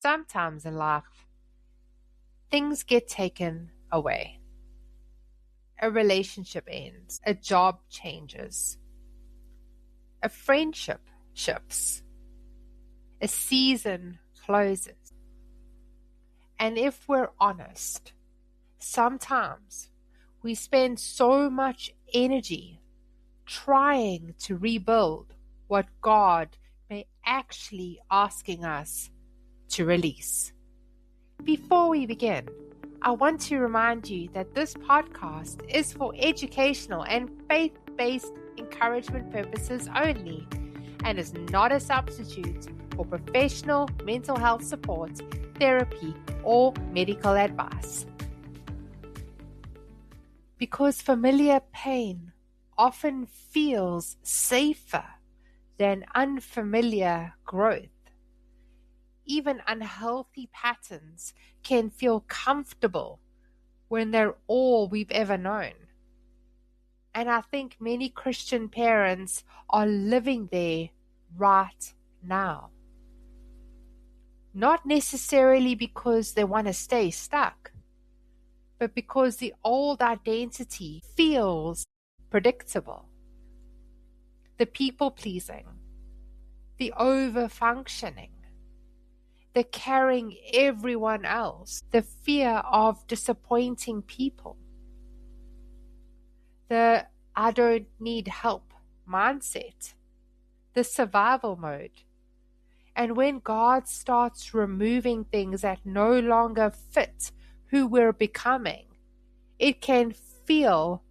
Sometimes in life, things get taken away. A relationship ends, a job changes, a friendship shifts, a season closes. And if we're honest, sometimes we spend so much energy trying to rebuild what God may actually asking us to release. Before we begin, I want to remind you that this podcast is for educational and faith-based encouragement purposes only and is not a substitute for professional mental health support, therapy, or medical advice. Because familiar pain often feels safer than unfamiliar growth. Even unhealthy patterns can feel comfortable when they're all we've ever known. And I think many Christian parents are living there right now. Not necessarily because they want to stay stuck, but because the old identity feels predictable. The people-pleasing, the over-functioning, the carrying everyone else, the fear of disappointing people, the I don't need help mindset, the survival mode. And when God starts removing things that no longer fit who we're becoming, it can feel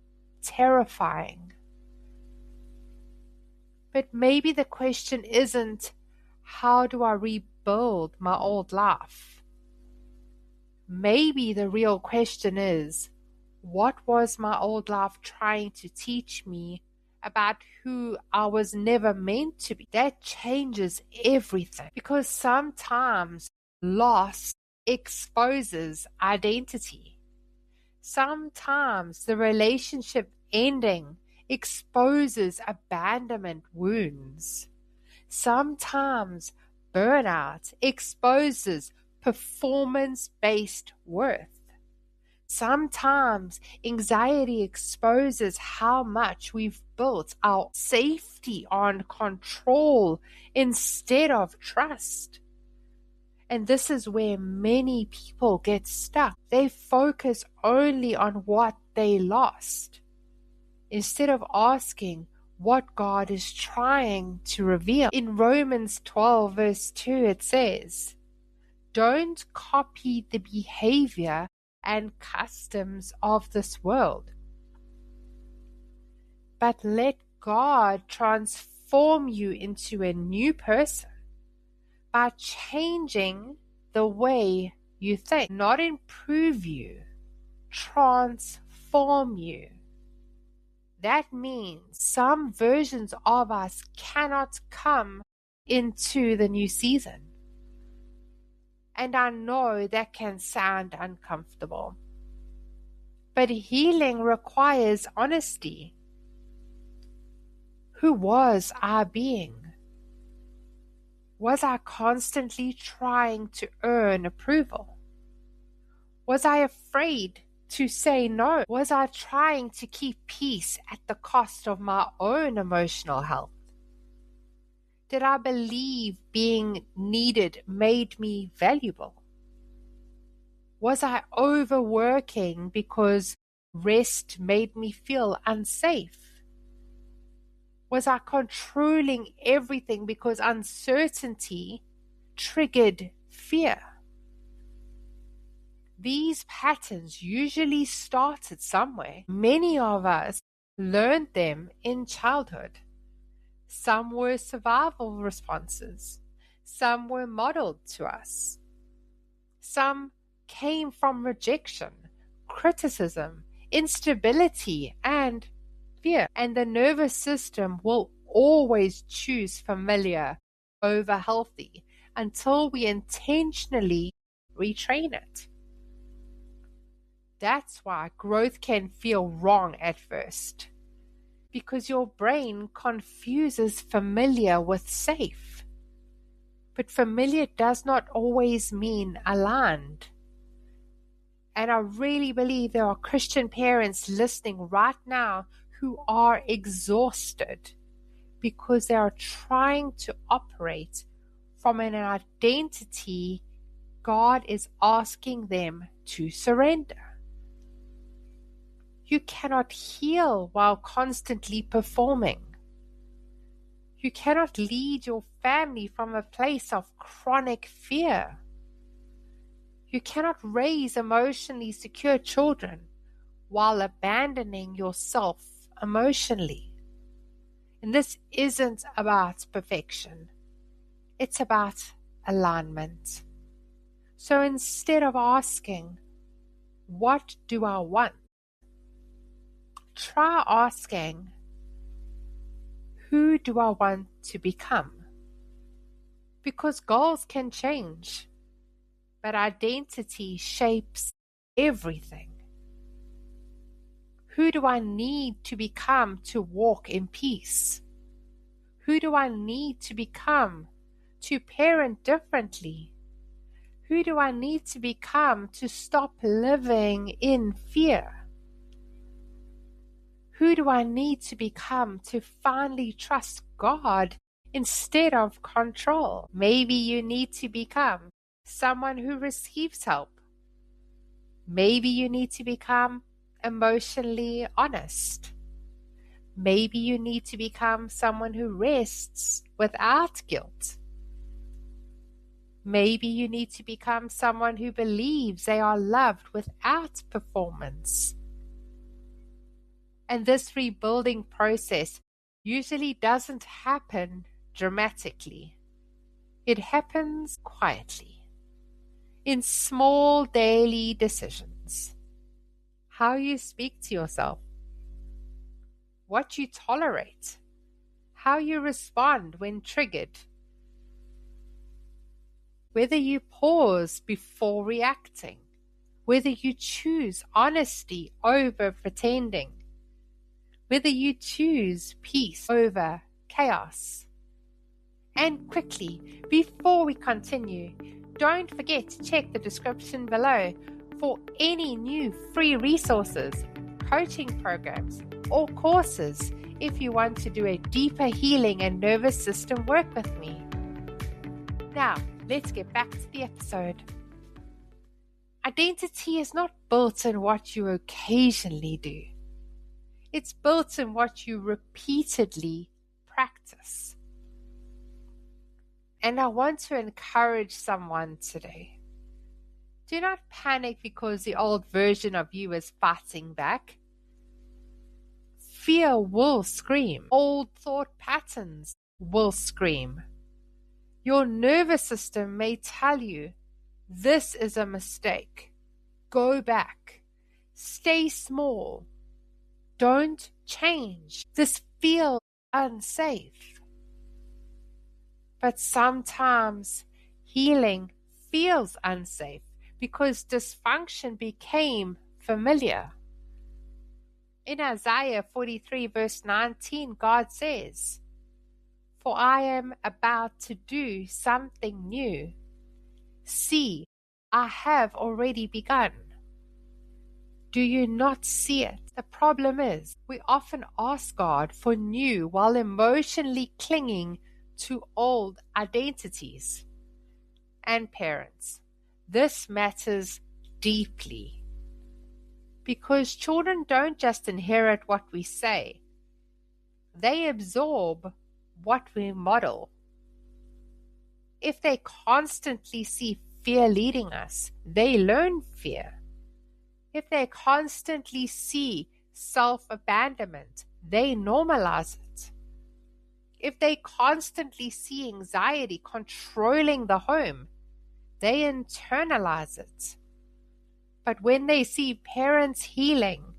terrifying. But maybe the question isn't, how do I rebuild my old life? Maybe the real question is, what was my old life trying to teach me about who I was never meant to be? That changes everything, because sometimes loss exposes identity. Sometimes the relationship ending exposes abandonment wounds. Sometimes burnout exposes performance-based worth. Sometimes anxiety exposes how much we've built our safety on control instead of trust. And this is where many people get stuck. They focus only on what they lost, instead of asking what God is trying to reveal. In Romans 12 verse 2 it says, "Don't copy the behavior and customs of this world, but let God transform you into a new person by changing the way you think." Not improve you, transform you. That means some versions of us cannot come into the new season. And I know that can sound uncomfortable. But healing requires honesty. Who was I being? Was I constantly trying to earn approval? Was I afraid to say no? Was I trying to keep peace at the cost of my own emotional health? Did I believe being needed made me valuable? Was I overworking because rest made me feel unsafe? Was I controlling everything because uncertainty triggered fear? These patterns usually started somewhere. Many of us learned them in childhood. Some were survival responses. Some were modeled to us. Some came from rejection, criticism, instability, and fear. And the nervous system will always choose familiar over healthy until we intentionally retrain it. That's why growth can feel wrong at first, because your brain confuses familiar with safe. But familiar does not always mean aligned. And I really believe there are Christian parents listening right now who are exhausted because they are trying to operate from an identity God is asking them to surrender. You cannot heal while constantly performing. You cannot lead your family from a place of chronic fear. You cannot raise emotionally secure children while abandoning yourself emotionally. And this isn't about perfection. It's about alignment. So instead of asking, what do I want? Try asking, who do I want to become? Because goals can change, but identity shapes everything. Who do I need to become to walk in peace? Who do I need to become to parent differently? Who do I need to become to stop living in fear? Who do I need to become to finally trust God instead of control? Maybe you need to become someone who receives help. Maybe you need to become emotionally honest. Maybe you need to become someone who rests without guilt. Maybe you need to become someone who believes they are loved without performance. And this rebuilding process usually doesn't happen dramatically. It happens quietly, in small daily decisions. How you speak to yourself, what you tolerate, how you respond when triggered, whether you pause before reacting, whether you choose honesty over pretending, whether you choose peace over chaos. And quickly, before we continue, don't forget to check the description below for any new free resources, coaching programs, or courses if you want to do a deeper healing and nervous system work with me. Now, let's get back to the episode. Identity is not built in what you occasionally do. It's built in what you repeatedly practice. And I want to encourage someone today. Do not panic because the old version of you is fighting back. Fear will scream. Old thought patterns will scream. Your nervous system may tell you, this is a mistake. Go back. Stay small. Don't change. This feels unsafe. But sometimes healing feels unsafe because dysfunction became familiar. In Isaiah 43 verse 19, God says, "For I am about to do something new. See, I have already begun." Do you not see it? The problem is, we often ask God for new while emotionally clinging to old identities. And parents, this matters deeply. Because children don't just inherit what we say, they absorb what we model. If they constantly see fear leading us, they learn fear. If they constantly see self-abandonment, they normalize it. If they constantly see anxiety controlling the home, they internalize it. But when they see parents healing,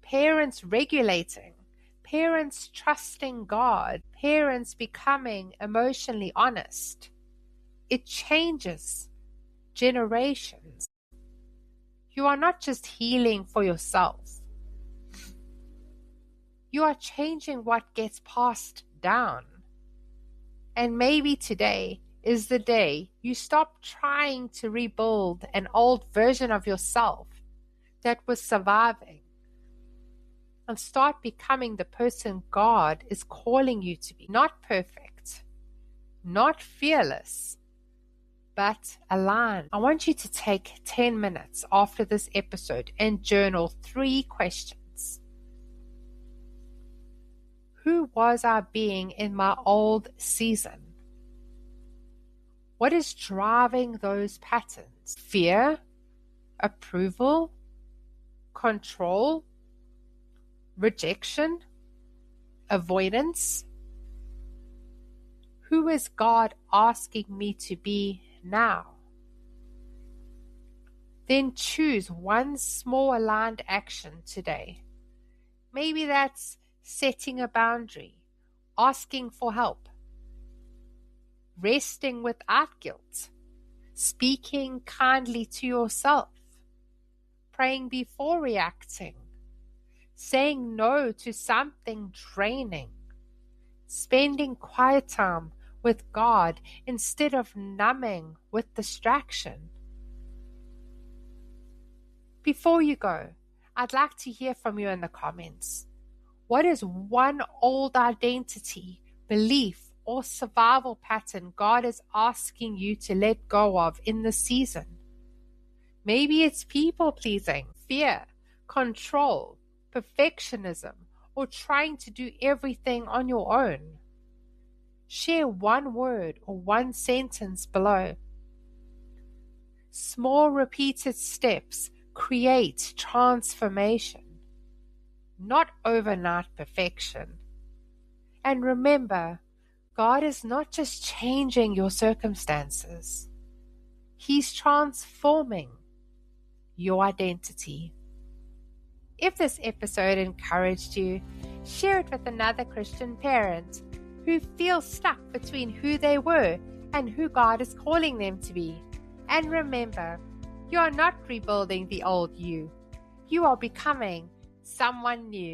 parents regulating, parents trusting God, parents becoming emotionally honest, it changes generations. You are not just healing for yourself. You are changing what gets passed down. And maybe today is the day you stop trying to rebuild an old version of yourself that was surviving and start becoming the person God is calling you to be. Not perfect, not fearless, but aligned. I want you to take 10 minutes after this episode and journal 3 questions. Who was I being in my old season? What is driving those patterns? Fear, approval, control, rejection, avoidance? Who is God asking me to be now? Then choose one small aligned action today. Maybe that's setting a boundary, asking for help, resting without guilt, speaking kindly to yourself, praying before reacting, saying no to something draining, spending quiet time with God instead of numbing with distraction. Before you go, I'd like to hear from you in the comments. What is one old identity, belief, or survival pattern God is asking you to let go of in this season? Maybe it's people-pleasing, fear, control, perfectionism, or trying to do everything on your own. Share one word or one sentence below. Small repeated steps create transformation, not overnight perfection. And remember, God is not just changing your circumstances. He's transforming your identity. If this episode encouraged you, share it with another Christian parent who feels stuck between who they were and who God is calling them to be. And remember, you are not rebuilding the old you. You are becoming someone new.